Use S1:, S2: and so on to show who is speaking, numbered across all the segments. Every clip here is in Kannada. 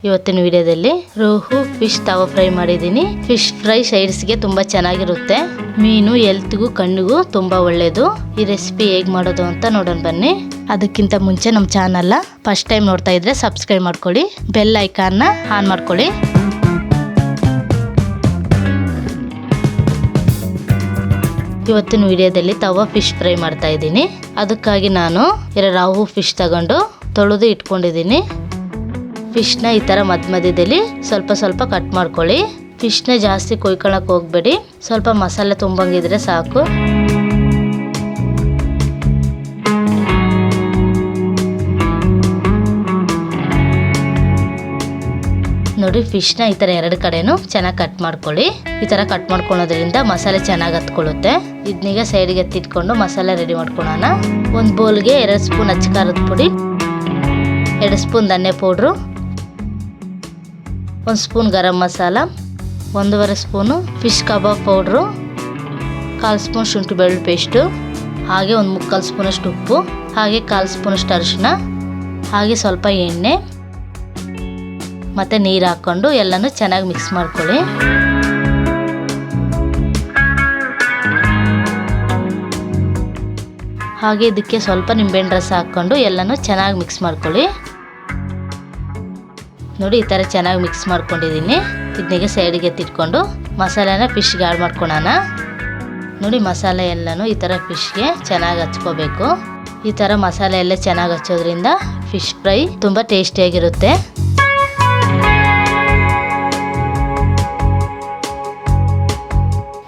S1: ಇವತ್ತಿನ ವಿಡಿಯೋದಲ್ಲಿ ರೋಹು ಫಿಶ್ ತವಾ ಫ್ರೈ ಮಾಡಿದ್ದೀನಿ. ಫಿಶ್ ಫ್ರೈ ಸೈಡ್ಸ್ಗೆ ತುಂಬಾ ಚೆನ್ನಾಗಿರುತ್ತೆ. ಮೀನು ಹೆಲ್ತ್ಗೂ ಕಣ್ಣಿಗೂ ತುಂಬಾ ಒಳ್ಳೇದು. ಈ ರೆಸಿಪಿ ಹೇಗೆ ಮಾಡೋದು ಅಂತ ನೋಡೋಣ ಬನ್ನಿ. ಅದಕ್ಕಿಂತ ಮುಂಚೆ ನಮ್ಮ ಚಾನಲ್ನ ಫಸ್ಟ್ ಟೈಮ್ ನೋಡ್ತಾ ಇದ್ರೆ ಸಬ್ಸ್ಕ್ರೈಬ್ ಮಾಡ್ಕೊಳ್ಳಿ, ಬೆಲ್ ಐಕಾನ್ನ ಆನ್ ಮಾಡ್ಕೊಳ್ಳಿ. ಇವತ್ತಿನ ವಿಡಿಯೋದಲ್ಲಿ ತವಾ ಫಿಶ್ ಫ್ರೈ ಮಾಡ್ತಾ ಇದ್ದೀನಿ. ಅದಕ್ಕಾಗಿ ನಾನು ರೋಹು ಫಿಶ್ ತಗೊಂಡು ತೊಳೆದು ಇಟ್ಕೊಂಡಿದ್ದೀನಿ. ಫಿಶ್ನ ಈ ಥರ ಮಧ್ಯದಲ್ಲಿ ಸ್ವಲ್ಪ ಸ್ವಲ್ಪ ಕಟ್ ಮಾಡ್ಕೊಳ್ಳಿ. ಫಿಶ್ನ ಜಾಸ್ತಿ ಕೊಯ್ಕೊಳ್ಳೋಕೆ ಹೋಗಬೇಡಿ, ಸ್ವಲ್ಪ ಮಸಾಲೆ ತುಂಬಂಗಿದ್ರೆ ಸಾಕು. ನೋಡಿ, ಫಿಶ್ನ ಈ ಥರ ಎರಡು ಕಡೆನೂ ಚೆನ್ನಾಗಿ ಕಟ್ ಮಾಡ್ಕೊಳ್ಳಿ. ಈ ಥರ ಕಟ್ ಮಾಡ್ಕೊಳ್ಳೋದ್ರಿಂದ ಮಸಾಲೆ ಚೆನ್ನಾಗಿ ಹತ್ಕೊಳ್ಳುತ್ತೆ. ಇದನ್ನೀಗ ಸೈಡ್ಗೆ ಎತ್ತಿಟ್ಕೊಂಡು ಮಸಾಲೆ ರೆಡಿ ಮಾಡ್ಕೊಳ್ಳೋಣ. ಒಂದು ಬೌಲ್ಗೆ 2 ಸ್ಪೂನ್ ಅಚ್ಚ ಖಾರದ ಪುಡಿ, 2 ಸ್ಪೂನ್ ಧನ್ಯ powder, 1 spoon garam masala, 1.5 spoon fish kebab powder, 1/4 spoon ಶುಂಠಿ ಬೆಳ್ಳುಳ್ಳಿ ಪೇಸ್ಟು, ಹಾಗೆ 1/3 ಸ್ಪೂನಷ್ಟು ಉಪ್ಪು, ಹಾಗೆ 1/4 ಸ್ಪೂನಷ್ಟು ಅರಿಶಿನ, ಹಾಗೆ ಸ್ವಲ್ಪ ಎಣ್ಣೆ ಮತ್ತು ನೀರು ಹಾಕ್ಕೊಂಡು ಎಲ್ಲನೂ ಚೆನ್ನಾಗಿ ಮಿಕ್ಸ್ ಮಾಡ್ಕೊಳ್ಳಿ. ಹಾಗೆ ಇದಕ್ಕೆ ಸ್ವಲ್ಪ ನಿಂಬೆಹಣ್ಣು ರಸ ಹಾಕ್ಕೊಂಡು ಎಲ್ಲನೂ ಚೆನ್ನಾಗಿ ಮಿಕ್ಸ್ ಮಾಡ್ಕೊಳ್ಳಿ. ನೋಡಿ, ಈ ಥರ ಚೆನ್ನಾಗಿ ಮಿಕ್ಸ್ ಮಾಡ್ಕೊಂಡಿದ್ದೀನಿ. ಇದನ್ನಿಗೆ ಸೈಡಿಗೆ ಎತ್ತಿಟ್ಕೊಂಡು ಮಸಾಲೆನ ಫಿಶ್ಗೆ ಆ್ಯಡ್ ಮಾಡ್ಕೊಳ್ಳೋಣ. ನೋಡಿ, ಮಸಾಲೆ ಎಲ್ಲನೂ ಈ ಥರ ಫಿಶ್ಗೆ ಚೆನ್ನಾಗಿ ಹಚ್ಕೋಬೇಕು. ಈ ಥರ ಮಸಾಲೆ ಎಲ್ಲ ಚೆನ್ನಾಗಿ ಹಚ್ಚೋದ್ರಿಂದ ಫಿಶ್ ಫ್ರೈ ತುಂಬ ಟೇಸ್ಟಿಯಾಗಿರುತ್ತೆ.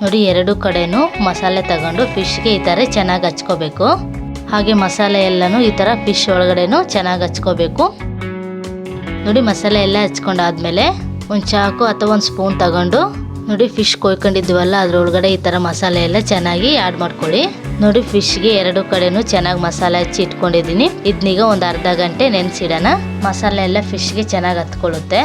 S1: ನೋಡಿ, 2 ಕಡೆನೂ ಮಸಾಲೆ ತಗೊಂಡು ಫಿಶ್ಗೆ ಈ ಥರ ಚೆನ್ನಾಗಿ ಹಚ್ಕೋಬೇಕು. ಹಾಗೆ ಮಸಾಲೆ ಎಲ್ಲನೂ ಈ ಥರ ಫಿಶ್ ಒಳಗಡೆನೂ ಚೆನ್ನಾಗಿ ಹಚ್ಕೋಬೇಕು. ನೋಡಿ, ಮಸಾಲೆ ಎಲ್ಲ ಹಚ್ಕೊಂಡಾದ್ಮೇಲೆ ಒಂದು ಚಾಕು ಅಥವಾ 1 ಸ್ಪೂನ್ ತಗೊಂಡು ನೋಡಿ ಫಿಶ್ ಕೊಯ್ಕೊಂಡಿದ್ವಲ್ಲ ಅದ್ರೊಳಗಡೆ ಈ ಥರ ಮಸಾಲೆ ಎಲ್ಲ ಚೆನ್ನಾಗಿ ಆ್ಯಡ್ ಮಾಡ್ಕೊಳ್ಳಿ. ನೋಡಿ, ಫಿಶ್ಗೆ 2 ಕಡೆನೂ ಚೆನ್ನಾಗಿ ಮಸಾಲೆ ಹಚ್ಚಿ ಇಟ್ಕೊಂಡಿದ್ದೀನಿ. ಇದನ್ನೀಗ ಒಂದು ಅರ್ಧ ಗಂಟೆ ನೆನೆಸಿಡೋಣ. ಮಸಾಲೆ ಎಲ್ಲ ಫಿಶ್ಗೆ ಚೆನ್ನಾಗಿ ಹತ್ಕೊಳ್ಳುತ್ತೆ.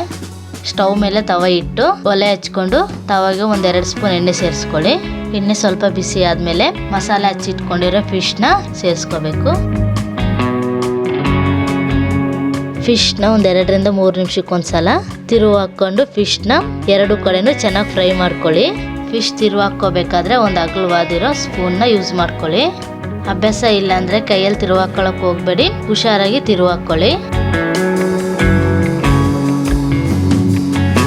S1: ಸ್ಟವ್ ಮೇಲೆ ತವ ಇಟ್ಟು ಒಲೆ ಹಚ್ಕೊಂಡು ತವಾಗೆ 1-2 ಸ್ಪೂನ್ ಎಣ್ಣೆ ಸೇರಿಸ್ಕೊಳ್ಳಿ. ಎಣ್ಣೆ ಸ್ವಲ್ಪ ಬಿಸಿ ಆದಮೇಲೆ ಮಸಾಲೆ ಹಚ್ಚಿ ಇಟ್ಕೊಂಡಿರೋ ಫಿಶ್ನ ಸೇರಿಸ್ಕೋಬೇಕು. ಫಿಶ್ನ ಒಂದು 2-3 ನಿಮಿಷಕ್ಕೊಂದ್ಸಲ ತಿರುವು ಹಾಕ್ಕೊಂಡು ಫಿಶ್ನ 2 ಕಡೆನೂ ಚೆನ್ನಾಗಿ ಫ್ರೈ ಮಾಡ್ಕೊಳ್ಳಿ. ಫಿಶ್ ತಿರುವು ಹಾಕ್ಕೋಬೇಕಾದ್ರೆ ಒಂದು ಅಗಲವಾದಿರೋ ಸ್ಪೂನ್ನ ಯೂಸ್ ಮಾಡ್ಕೊಳ್ಳಿ. ಅಭ್ಯಾಸ ಇಲ್ಲಾಂದರೆ ಕೈಯಲ್ಲಿ ತಿರುವು ಹಾಕ್ಕೊಳ್ಳೋಕೆ ಹೋಗಬೇಡಿ, ಹುಷಾರಾಗಿ ತಿರುವು ಹಾಕ್ಕೊಳ್ಳಿ.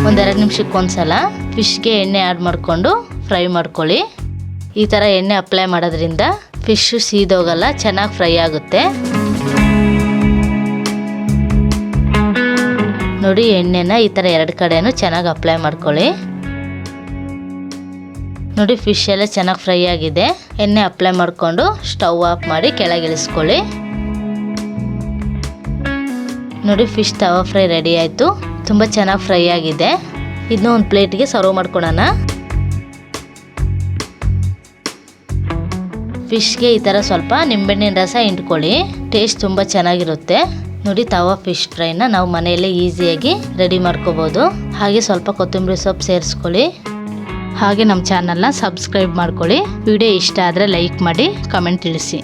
S1: 1-2 ನಿಮಿಷಕ್ಕೊಂದ್ಸಲ ಫಿಶ್ಗೆ ಎಣ್ಣೆ ಆ್ಯಡ್ ಮಾಡಿಕೊಂಡು ಫ್ರೈ ಮಾಡ್ಕೊಳ್ಳಿ. ಈ ಥರ ಎಣ್ಣೆ ಅಪ್ಲೈ ಮಾಡೋದ್ರಿಂದ ಫಿಶ್ ಸೀದೋಗಲ್ಲ, ಚೆನ್ನಾಗಿ ಫ್ರೈ ಆಗುತ್ತೆ. ನೋಡಿ, ಎಣ್ಣೆನ ಈ ಥರ 2 ಕಡೆನೂ ಚೆನ್ನಾಗಿ ಅಪ್ಲೈ ಮಾಡ್ಕೊಳ್ಳಿ. ನೋಡಿ, ಫಿಶ್ ಎಲ್ಲ ಚೆನ್ನಾಗಿ ಫ್ರೈ ಆಗಿದೆ. ಎಣ್ಣೆ ಅಪ್ಲೈ ಮಾಡಿಕೊಂಡು ಸ್ಟವ್ ಆಫ್ ಮಾಡಿ ಕೆಳಗೆ ಇಳಿಸ್ಕೊಳ್ಳಿ. ನೋಡಿ, ಫಿಶ್ ತವಾ ಫ್ರೈ ರೆಡಿ ಆಯಿತು. ತುಂಬ ಚೆನ್ನಾಗಿ ಫ್ರೈ ಆಗಿದೆ. ಇದನ್ನ ಒಂದು ಪ್ಲೇಟ್ಗೆ ಸರ್ವ್ ಮಾಡ್ಕೊಳ್ಳೋಣ. ಫಿಶ್ಗೆ ಈ ಥರ ಸ್ವಲ್ಪ ನಿಂಬೆಹಣ್ಣಿನ ರಸ ಹಿಂಡ್ಕೊಳ್ಳಿ, ಟೇಸ್ಟ್ ತುಂಬ ಚೆನ್ನಾಗಿರುತ್ತೆ. ನೋಡಿ, ತವಾ ಫಿಶ್ ಫ್ರೈನ ನಾವು ಮನೆಯಲ್ಲೇ ಈಸಿಯಾಗಿ ರೆಡಿ ಮಾಡ್ಕೋಬೋದು. ಹಾಗೆ ಸ್ವಲ್ಪ ಕೊತ್ತಂಬರಿ ಸೊಪ್ಪು ಸೇರಿಸ್ಕೊಳ್ಳಿ. ಹಾಗೆ ನಮ್ಮ ಚಾನಲ್ನ ಸಬ್ಸ್ಕ್ರೈಬ್ ಮಾಡ್ಕೊಳ್ಳಿ. ವಿಡಿಯೋ ಇಷ್ಟ ಆದರೆ ಲೈಕ್ ಮಾಡಿ, ಕಮೆಂಟ್ ತಿಳಿಸಿ.